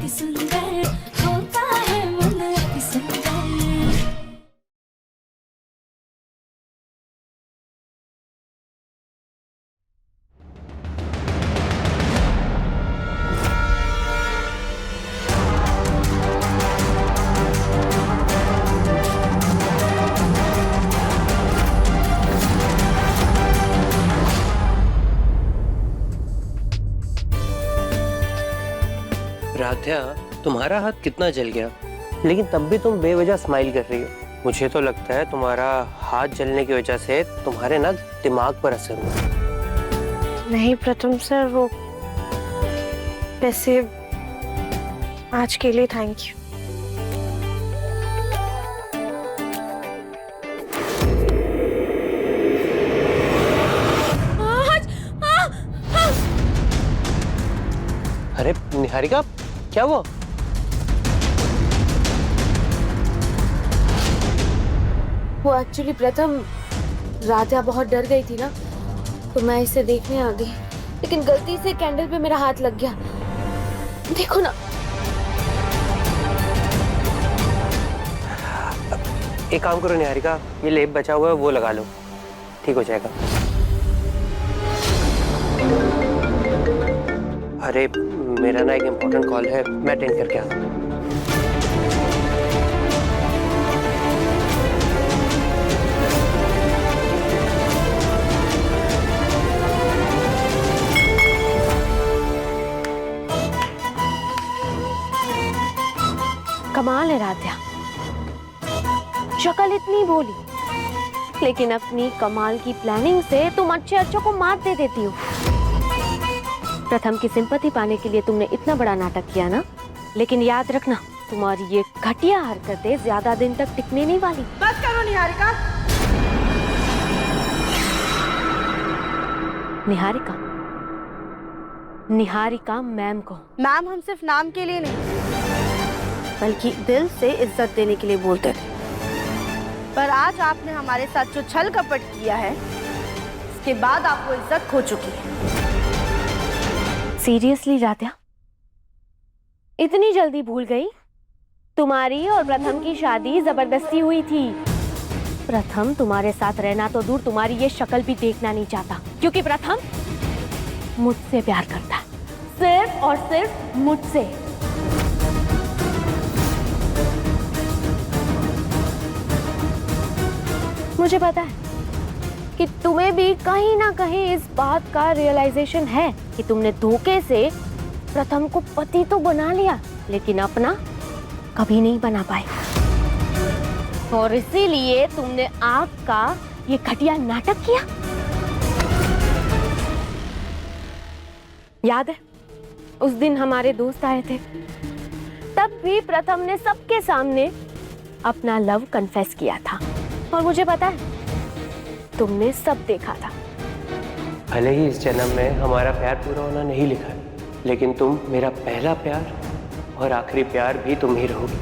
अति सुंदर होता है मन अति सुंदर। राध्या, तुम्हारा हाथ कितना जल गया, लेकिन तब भी तुम बेवजह स्माइल कर रही हो। मुझे तो लगता है तुम्हारा हाथ जलने की वजह से तुम्हारे ना दिमाग पर असर हुआ। नहीं प्रथम सर, वो वैसे आज के लिए थैंक यू। अरे निहारिका, क्या हुआ? वो एक्चुअली प्रथम, राधा बहुत डर गई थी ना, तो मैं इसे देखने आ गई, लेकिन गलती से कैंडल पे मेरा हाथ लग गया। देखो ना। एक काम करो निहारिका, ये लेप बचा हुआ है वो लगा लो, ठीक हो जाएगा। अरे मेरा ना एक इम्पोर्टेंट कॉल है, मैं अटेंड करके आता हूँ। कमाल है राध्या, शक्ल इतनी भोली, लेकिन अपनी कमाल की प्लानिंग से तुम अच्छे अच्छों को मात दे देती हो। प्रथम की सिंपैथी पाने के लिए तुमने इतना बड़ा नाटक किया ना, लेकिन याद रखना तुम्हारी ये घटिया हरकतें ज्यादा दिन तक टिकने नहीं वाली। बस करो निहारिका। निहारिका? निहारिका मैम को। मैम हम सिर्फ नाम के लिए नहीं, बल्कि दिल से इज्जत देने के लिए बोलते थे। पर आज आपने हमारे साथ जो छल कपट किया है, इसके बाद आपको इज्जत खो चुकी है। सीरियसली राध्या, इतनी जल्दी भूल गई? तुम्हारी और प्रथम की शादी जबरदस्ती हुई थी। प्रथम तुम्हारे साथ रहना तो दूर, तुम्हारी ये शक्ल भी देखना नहीं चाहता, क्योंकि प्रथम मुझसे प्यार करता है, सिर्फ और सिर्फ मुझसे। मुझे पता है कि तुम्हें भी कहीं ना कहीं इस बात का रियलाइजेशन है कि तुमने धोखे से प्रथम को पति तो बना लिया, लेकिन अपना कभी नहीं बना पाए, और इसीलिए तुमने आग का ये घटिया नाटक किया। याद है उस दिन हमारे दोस्त आए थे, तब भी प्रथम ने सबके सामने अपना लव कन्फेस किया था, और मुझे पता है तुमने सब देखा था। भले ही इस जन्म में हमारा प्यार पूरा होना नहीं लिखा है, लेकिन तुम मेरा पहला प्यार और आखिरी प्यार भी तुम ही रहोगी।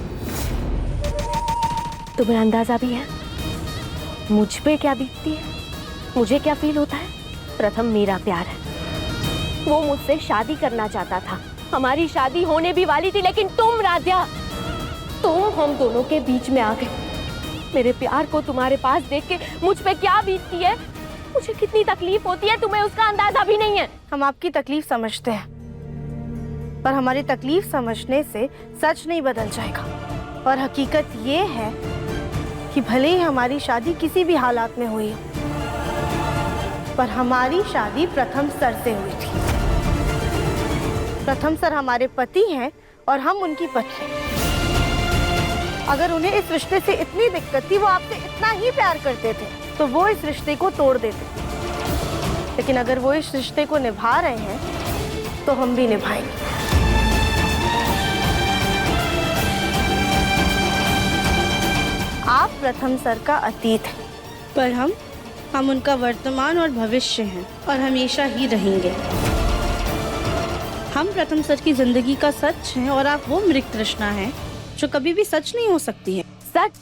तुम्हें अंदाजा भी है मुझ पे क्या बीतती है, मुझे क्या फील होता है? प्रथम मेरा प्यार है, वो मुझसे शादी करना चाहता था, हमारी शादी होने भी वाली थी, लेकिन तुम राध्या, तुम हम दोनों के बीच में आ गए। मेरे प्यार को तुम्हारे पास देख के मुझ पे क्या बीतती है, मुझे कितनी तकलीफ होती है, तुम्हें उसका अंदाजा भी नहीं है। हम आपकी तकलीफ समझते हैं, पर हमारी तकलीफ समझने से सच नहीं बदल जाएगा। और हकीकत ये है कि भले ही हमारी शादी किसी भी हालात में हुई हो, पर हमारी शादी प्रथम सर से हुई थी। प्रथम सर हमारे पति हैं और हम उनकी पत्नी। अगर उन्हें इस रिश्ते से इतनी दिक्कत थी, वो आपसे इतना ही प्यार करते थे, तो वो इस रिश्ते को तोड़ देते। लेकिन अगर वो इस रिश्ते को निभा रहे हैं, तो हम भी निभाएंगे। आप प्रथम सर का अतीत है, पर हम उनका वर्तमान और भविष्य हैं, और हमेशा ही रहेंगे। हम प्रथम सर की जिंदगी का सच हैं, और आप वो मृत तृष्णा हैं जो कभी भी सच नहीं हो सकती है। सच?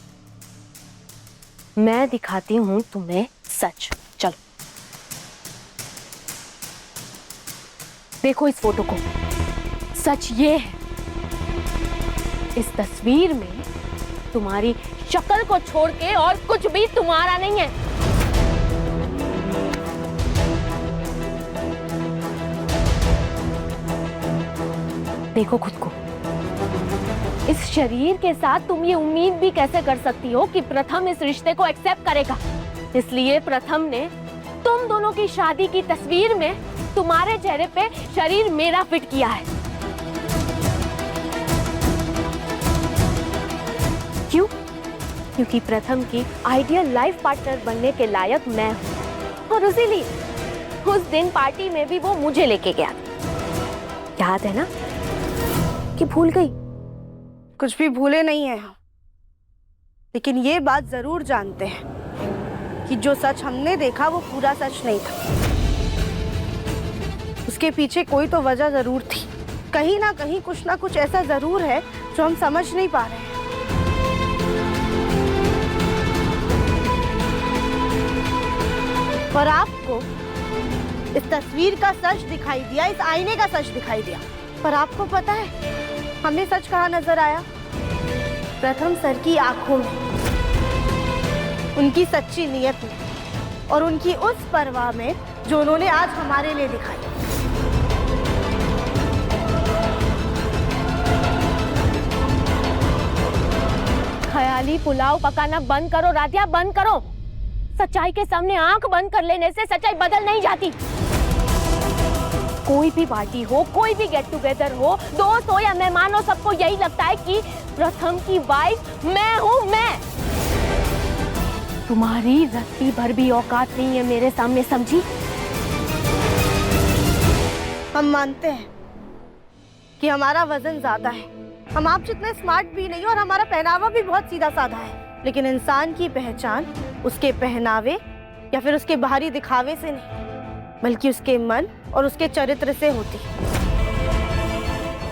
मैं दिखाती हूँ तुम्हें सच। चलो देखो इस फोटो को। सच ये है इस तस्वीर में तुम्हारी शक्ल को छोड़ के और कुछ भी तुम्हारा नहीं है। देखो खुद को। इस शरीर के साथ तुम ये उम्मीद भी कैसे कर सकती हो कि प्रथम इस रिश्ते को एक्सेप्ट करेगा? इसलिए प्रथम ने तुम दोनों की शादी की तस्वीर में तुम्हारे चेहरे पे शरीर मेरा फिट किया है। क्यों? क्योंकि प्रथम की आइडियल लाइफ पार्टनर बनने के लायक मैं हूं। और इसीलिए उस दिन पार्टी में भी वो मुझे लेके गया। याद है ना? कि भूल गई? कुछ भी भूले नहीं है हम, लेकिन ये बात जरूर जानते हैं कि जो सच हमने देखा वो पूरा सच नहीं था। उसके पीछे कोई तो वजह जरूर थी। कहीं ना कहीं कुछ ना कुछ ऐसा जरूर है जो हम समझ नहीं पा रहे हैं। और आपको इस तस्वीर का सच दिखाई दिया, इस आईने का सच दिखाई दिया। पर आपको पता है हमें सच कहाँ नजर आया? प्रथम सर की आंखों में, उनकी सच्ची नीयत में और उनकी उस परवाह में जो उन्होंने आज हमारे लिए दिखाई। ख्याली पुलाव पकाना बंद करो राधिया, बंद करो। सच्चाई के सामने आंख बंद कर लेने से सच्चाई बदल नहीं जाती। कोई भी पार्टी हो, कोई भी गेट टुगेदर हो, दोस्त हो या मेहमान हो, सबको यही लगता है कि प्रथम की वाइफ मैं हूं। मैं तुम्हारी रत्ती भर भी औकात नहीं है मेरे सामने, समझी? हम मानते हैं कि हमारा वजन ज्यादा है, हम आप जितने स्मार्ट भी नहीं और हमारा पहनावा भी बहुत सीधा साधा है, लेकिन इंसान की पहचान उसके पहनावे या फिर उसके बाहरी दिखावे से नहीं, बल्कि उसके मन और उसके चरित्र से होती है।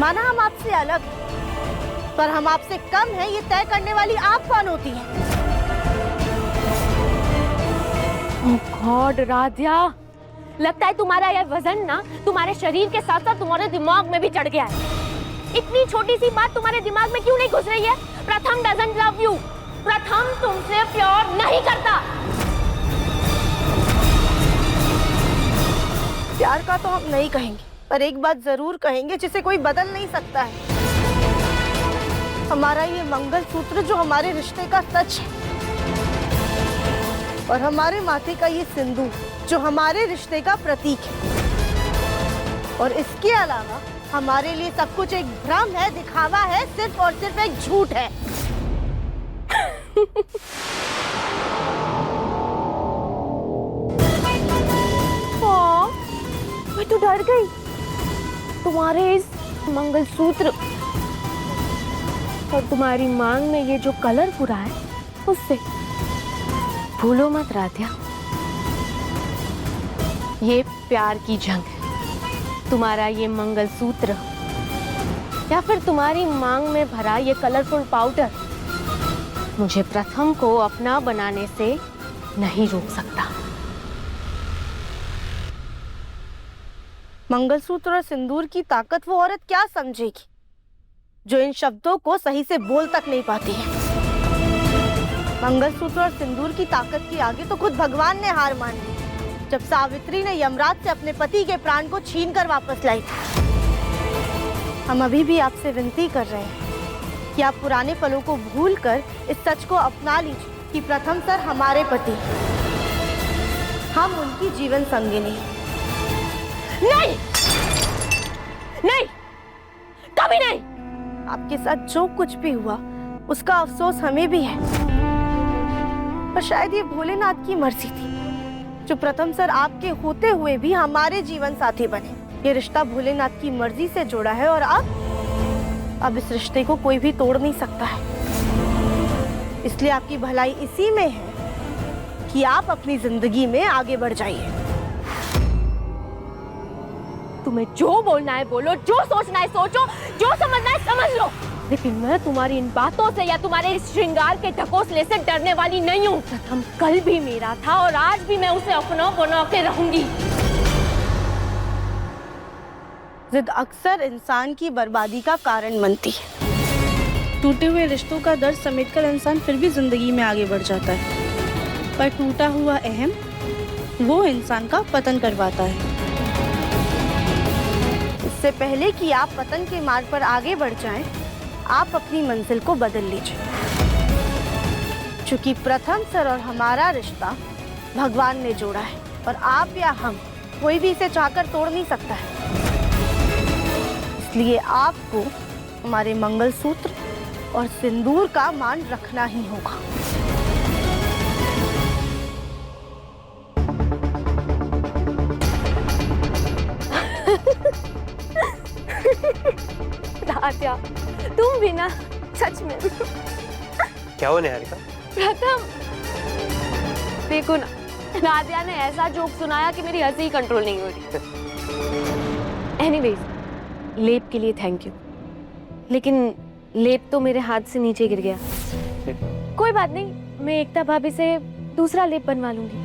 माना हम आपसे अलग हैं, पर हम आपसे कम हैं, ये तय करने वाली आप कौन होती है? ओह गॉड राधिया, लगता है तुम्हारा यह वजन ना तुम्हारे शरीर के साथ साथ तुम्हारे दिमाग में भी चढ़ गया है। इतनी छोटी सी बात तुम्हारे दिमाग में क्यों नहीं घुस रही है? प्रथम डजंट लव यू। प्रथम तुमसे प्यार नहीं करता। प्यार का तो हम नहीं कहेंगे, पर एक बात जरूर कहेंगे जिसे कोई बदल नहीं सकता है। हमारा ये मंगलसूत्र जो हमारे रिश्ते का सच है, और हमारे माथे का ये सिंदूर जो हमारे रिश्ते का प्रतीक है। और इसके अलावा हमारे लिए सब कुछ एक भ्रम है, दिखावा है, सिर्फ और सिर्फ एक झूठ है। मैं तो डर गई तुम्हारे इस मंगलसूत्र और तुम्हारी मांग में ये जो कलर पूरा है उससे। भूलो मत राधिया, ये प्यार की जंग है। तुम्हारा ये मंगलसूत्र या फिर तुम्हारी मांग में भरा ये कलरफुल पाउडर मुझे प्रथम को अपना बनाने से नहीं रोक सकता। मंगलसूत्र और सिंदूर की ताकत वो औरत क्या समझेगी जो इन शब्दों को सही से बोल तक नहीं पाती है। मंगलसूत्र और सिंदूर की ताकत के आगे तो खुद भगवान ने हार मान ली जब सावित्री ने यमराज से अपने पति के प्राण को छीनकर वापस लाई थी। हम अभी भी आपसे विनती कर रहे हैं कि आप पुराने पलों को भूलकर इस सच को अपना लीजिए कि प्रथम सर हमारे पति, हम उनकी जीवन संगिनी। नहीं, नहीं, कभी नहीं। आपके साथ जो कुछ भी हुआ उसका अफसोस हमें भी है, पर शायद ये भोलेनाथ की मर्जी थी जो प्रथम सर आपके होते हुए भी हमारे जीवन साथी बने। ये रिश्ता भोलेनाथ की मर्जी से जोड़ा है और अब इस रिश्ते को कोई भी तोड़ नहीं सकता है। इसलिए आपकी भलाई इसी में है कि आप अपनी जिंदगी में आगे बढ़ जाइए। तुम्हें जो बोलना है बोलो, जो सोचना है सोचो, जो समझना है समझ लो, लेकिन मैं तुम्हारी इन बातों से या तुम्हारे इस श्रृंगार के ढकोसले से डरने वाली नहीं हूँ। प्रथम कल भी मेरा था और आज भी मैं उसे अपना बना के रहूंगी। जिद अक्सर इंसान की बर्बादी का कारण बनती है, टूटे हुए रिश्तों का दर्द समेटकर इंसान फिर भी जिंदगी में आगे बढ़ जाता है, पर टूटा हुआ अहम वो इंसान का पतन करवाता है। इससे पहले कि आप पतन के मार्ग पर आगे बढ़ जाएं, आप अपनी मंजिल को बदल लीजिए। क्योंकि प्रथम सर और हमारा रिश्ता भगवान ने जोड़ा है और आप या हम कोई भी इसे चाहकर तोड़ नहीं सकता है। इसलिए आपको हमारे मंगलसूत्र और सिंदूर का मान रखना ही होगा। राध्या, तुम भी ना सच में। क्या हो निहारिका? प्रथम, देखो ना, राध्या ने ऐसा जोक सुनाया कि मेरी हंसी कंट्रोल नहीं हो रही। एनीवेज, लेप के लिए थैंक यू, लेकिन लेप तो मेरे हाथ से नीचे गिर गया। कोई बात नहीं, मैं एकता भाभी से दूसरा लेप बनवा लूंगी।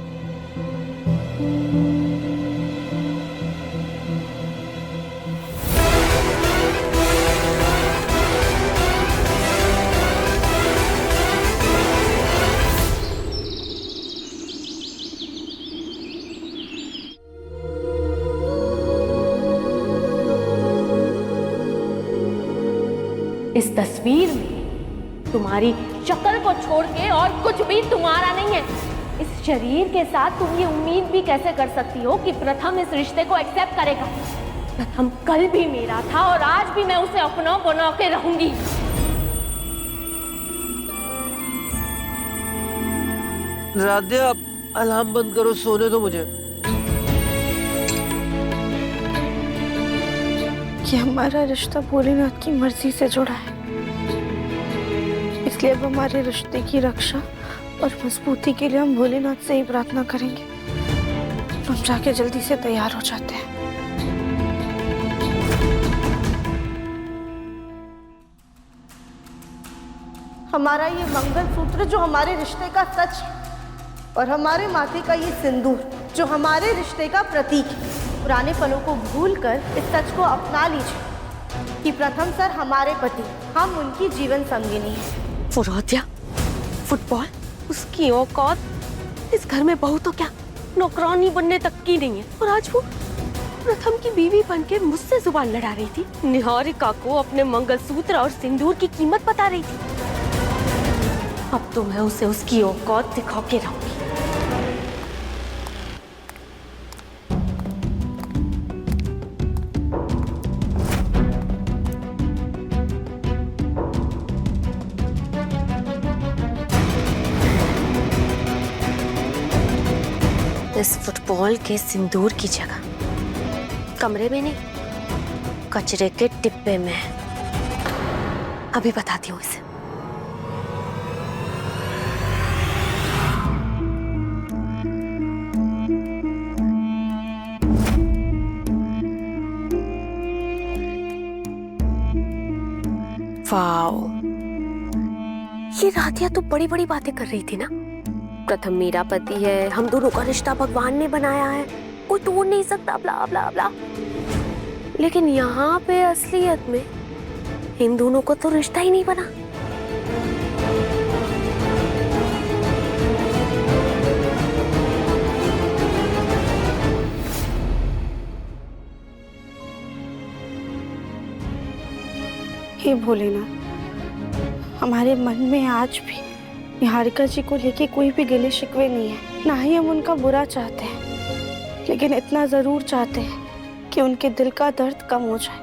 इस तस्वीर में तुम्हारी शक्ल को छोड़ के और कुछ भी तुम्हारा नहीं है। इस शरीर के साथ तुम ये उम्मीद भी कैसे कर सकती हो कि प्रथम इस रिश्ते को एक्सेप्ट करेगा? प्रथम कल भी मेरा था और आज भी मैं उसे अपना बना के रहूंगी। राध्या, अलार्म बंद करो, सोने दो मुझे। कि हमारा रिश्ता भोलेनाथ की मर्जी से जुड़ा है, इसलिए अब हमारे रिश्ते की रक्षा और मजबूती के लिए हम भोलेनाथ से ही प्रार्थना करेंगे। हम जाके जल्दी से तैयार हो जाते हैं। हमारा ये मंगलसूत्र जो हमारे रिश्ते का सच है और हमारे माथे का ये सिंदूर जो हमारे रिश्ते का प्रतीक है। पुराने पलों को भूलकर इस सच को अपना लीजिए कि प्रथम सर हमारे पति, हम उनकी जीवन संगिनी हैं। वो राध्या, फुटबॉल, उसकी औकात इस घर में बहू तो क्या नौकरानी बनने तक की नहीं है, और आज वो प्रथम की बीवी बनके मुझसे जुबान लड़ा रही थी। निहारिका को अपने मंगलसूत्र और सिंदूर की कीमत बता रही थी। अब तो मैं उसे उसकी औकात दिखा के रहूंगी। इस फुटबॉल के सिंदूर की जगह कमरे में नहीं, कचरे के डिब्बे में है। अभी बताती हूँ इसे। वाओ, ये राधिया तो बड़ी बड़ी बातें कर रही थी ना। प्रथम मेरा पति है, हम दोनों का रिश्ता भगवान ने बनाया है, कोई तोड़ नहीं सकता, ब्ला ब्ला ब्ला। लेकिन यहाँ पे असलियत में इन दोनों को तो रिश्ता ही नहीं बना। हे भोलेनाथ, हमारे मन में आज भी निहारिका जी को लेके कोई भी गिले शिकवे नहीं है, ना ही हम उनका बुरा चाहते हैं, लेकिन इतना जरूर चाहते हैं कि उनके दिल का दर्द कम हो जाए,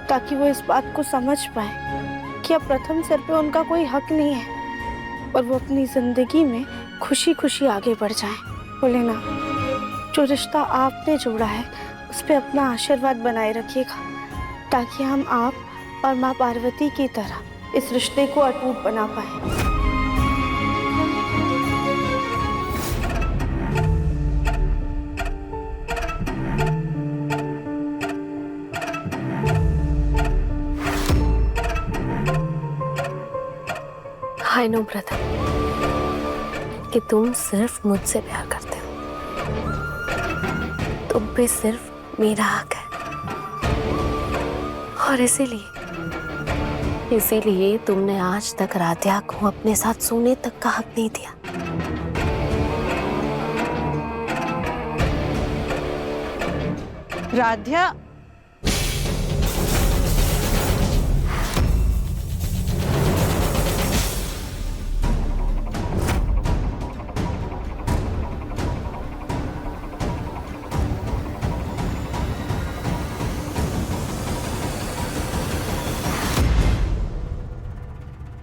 ताकि वो इस बात को समझ पाए कि अब प्रथम सिर पे उनका कोई हक नहीं है और वो अपनी जिंदगी में खुशी खुशी आगे बढ़ जाए। भोलेनाथ, जो रिश्ता आपने जोड़ा है उस पर अपना आशीर्वाद बनाए रखिएगा, ताकि हम आप और माँ पार्वती की तरह इस रिश्ते को अटूट बना पाए। आई नो प्रथम कि तुम सिर्फ मुझसे प्यार करते हो, तुम पे सिर्फ मेरा हक है, और इसीलिए इसीलिए तुमने आज तक राध्या को अपने साथ सोने तक का हक नहीं दिया। राध्या,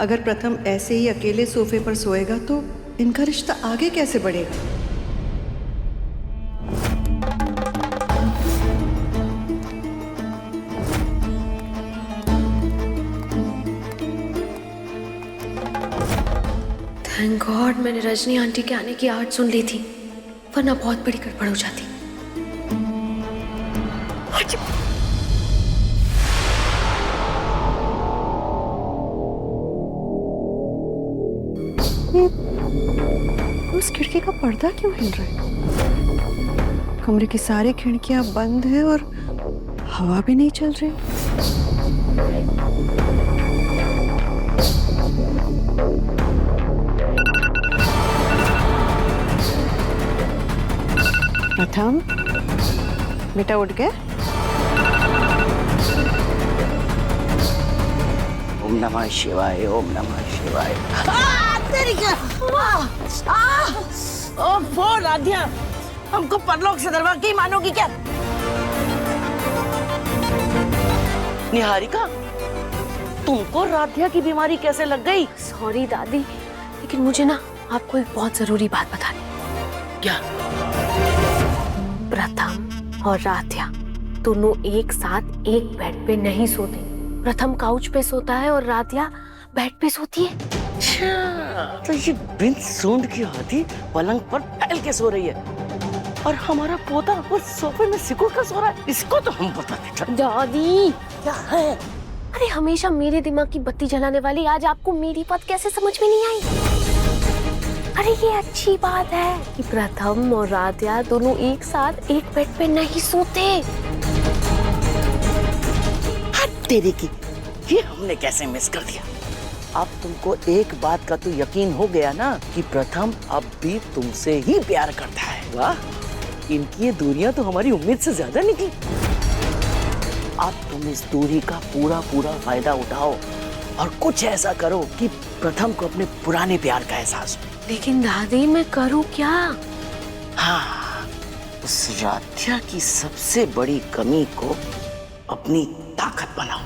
अगर प्रथम ऐसे ही अकेले सोफे पर सोएगा तो इनका रिश्ता आगे कैसे बढ़ेगा? थैंक गॉड मैंने रजनी आंटी के आने की आहट सुन ली थी, वरना बहुत बड़ी गड़बड़ हो जाती। उस खिड़की का पर्दा क्यों हिल रहा है? कमरे की सारी खिड़कियां बंद है और हवा भी नहीं चल रही। प्रथम, बेटा उठ गए? ओम नमः शिवाय, ओम नमः शिवाय। ओह राध्या, हमको परलोक से दरवाजा मानोगी क्या? निहारिका, तुमको राध्या की बीमारी कैसे लग गई? सॉरी दादी, लेकिन मुझे ना आपको एक बहुत जरूरी बात बतानी। क्या? प्रथम और राध्या दोनों एक साथ एक बेड पे नहीं सोते। प्रथम काउच पे सोता है और राध्या बेड पे सोती है। अच्छा, तो ये बिन सूंड की हाथी पलंग पर फैल के सो रही है और हमारा पोता वो सोफे में सिकुड़ कर सो रहा है। इसको तो हम बताते चल। दादी क्या है? अरे हमेशा मेरे दिमाग की बत्ती जलाने वाली आज आपको मेरी बात कैसे समझ में नहीं आई? अरे ये अच्छी बात है कि प्रथम और राध्या दोनों एक साथ एक बेड पे नहीं सोते। तेरे की, ये हमने कैसे मिस कर दिया? अब तुमको एक बात का तो यकीन हो गया ना कि प्रथम अब भी तुमसे ही प्यार करता है। वाह, इनकी ये दूरियां तो हमारी उम्मीद से ज्यादा निकली। अब तुम इस दूरी का पूरा फायदा उठाओ और कुछ ऐसा करो कि प्रथम को अपने पुराने प्यार का एहसास हो। लेकिन दादी मैं करूं क्या? हाँ, उस राध्या की सबसे बड़ी कमी को अपनी ताकत बनाओ।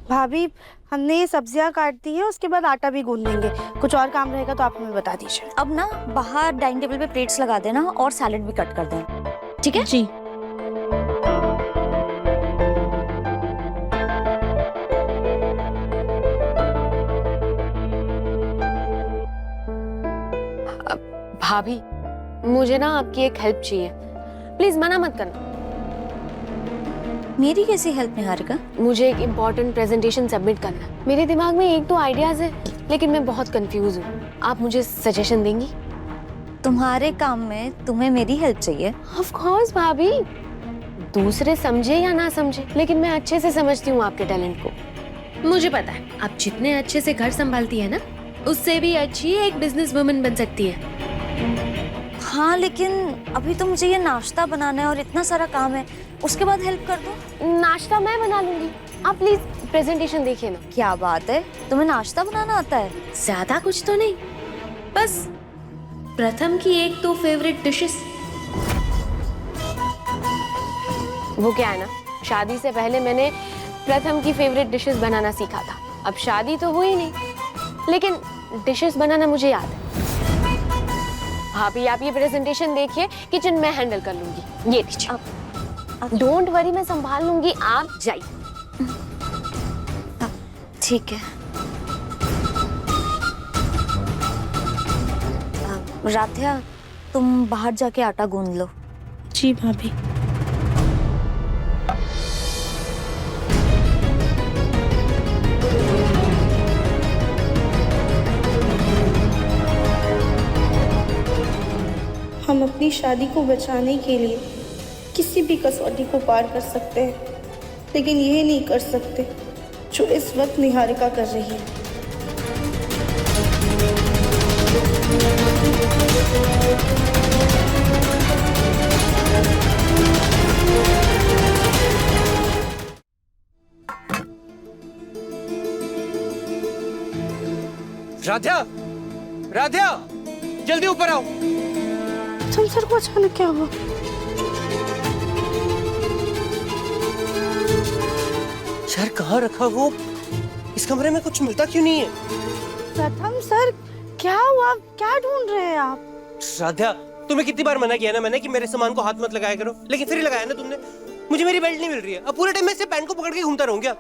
भाभी, हमने ये सब्जियां काट दी हैं, उसके बाद आटा भी गूंद देंगे। कुछ और काम रहेगा तो आप हमें बता दीजिए। अब ना बाहर डाइनिंग टेबल पे प्लेट्स लगा देना और सैलेड भी कट कर देना, ठीक है? जी। भाभी, मुझे ना आपकी एक हेल्प चाहिए, प्लीज मना मत करना। मेरी कैसी हेल्प निहारिका? मुझे एक इम्पोर्टेंट प्रेजेंटेशन सबमिट करना है। मेरे दिमाग में एक दो आइडियाज है, लेकिन मैं बहुत कंफ्यूज हूँ। आप मुझे सजेशन देंगी? तुम्हारे काम में तुम्हें मेरी हेल्प चाहिए? ऑफ कोर्स भाभी, दूसरे समझे या ना समझे, लेकिन मैं अच्छे से समझती हूँ आपके टैलेंट को। मुझे पता है आप जितने अच्छे से घर संभालती है ना, उससे भी अच्छी एक बिजनेस वुमन बन सकती है। हाँ, लेकिन अभी तो मुझे ये नाश्ता बनाना है और इतना सारा काम है, उसके बाद हेल्प कर दो। नाश्ता मैं बना लूंगी, आप प्लीज प्रेजेंटेशन देखिए ना। क्या बात है, तुम्हें नाश्ता बनाना आता है? ज्यादा कुछ तो नहीं, बस प्रथम की एक दो फेवरेट डिशेस। वो क्या है ना, शादी से पहले मैंने प्रथम की फेवरेट डिशेस बनाना सीखा था। अब शादी तो हुई नहीं, लेकिन डिशेस बनाना मुझे याद है। भाभी आप ये प्रेजेंटेशन देखिए, किचन में हैंडल कर लूंगी। ये लीजिए, डोंट वरी, मैं संभाल लूंगी, आप जाइए। ठीक है। राध्या, तुम बाहर जाके आटा गूंद लो। जी भाभी। हम अपनी शादी को बचाने के लिए किसी भी कसौटी को पार कर सकते हैं, लेकिन ये नहीं कर सकते जो इस वक्त निहारिका कर रही है। राध्या, राध्या, जल्दी ऊपर आओ। तुम सर को अचानक क्या हुआ? यार कहाँ रखा वो? इस कमरे में कुछ मिलता क्यों नहीं है? प्रथम सर, क्या हुआ? क्या ढूंढ रहे हैं आप? राध्या, तुम्हें कितनी बार मना किया ना मैंने कि मेरे सामान को हाथ मत लगाया करो, लेकिन फिर ही लगाया ना तुमने। मुझे मेरी बेल्ट नहीं मिल रही है, अब पूरे टाइम मैं पैंट को पकड़ के घूमता रहूं क्या?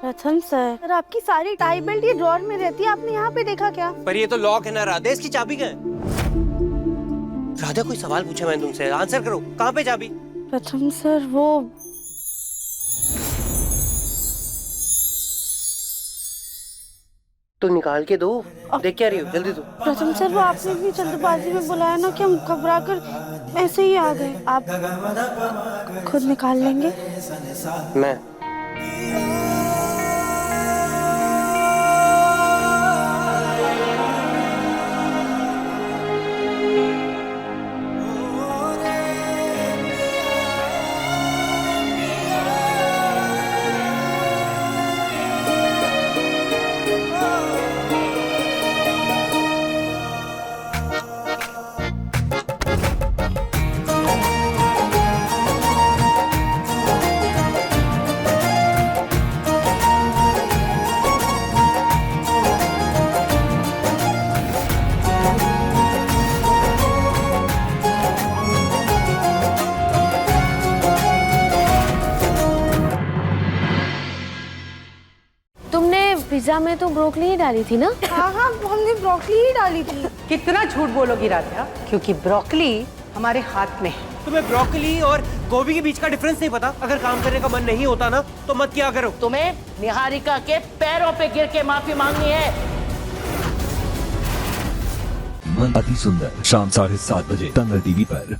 प्रथम सर, आपकी सारी टाई बेल्ट ये ड्रॉर में रहती है, आपने यहाँ पे देखा क्या? पर ये तो लॉक है ना राधे, इसकी चाबी कहाँ है? राधा, कोई सवाल पूछा मैंने तुमसे, आंसर करो, कहाँ पे चाबी? प्रथम सर, वो तो निकाल के दो, देख क्या रही हो, जल्दी दो। प्रथम सर, वो आपने इतनी जल्दबाजी में बुलाया ना कि हम घबरा कर ऐसे ही आ गए। आप खुद निकाल लेंगे? मैं पिज्जा में तो ब्रोकली ही डाली थी ना? हाँ हाँ, हमने ब्रोकली ही डाली थी। कितना झूठ बोलोगी राधा, क्योंकि ब्रोकली हमारे हाथ में है। तुम्हें ब्रोकली और गोभी के बीच का डिफरेंस नहीं पता? अगर काम करने का मन नहीं होता ना तो मत किया करो। तुम्हें निहारिका के पैरों पे गिर के माफी मांगनी है। मन अति सुंदर, शाम 7:30 बजे तंग टीवी पर।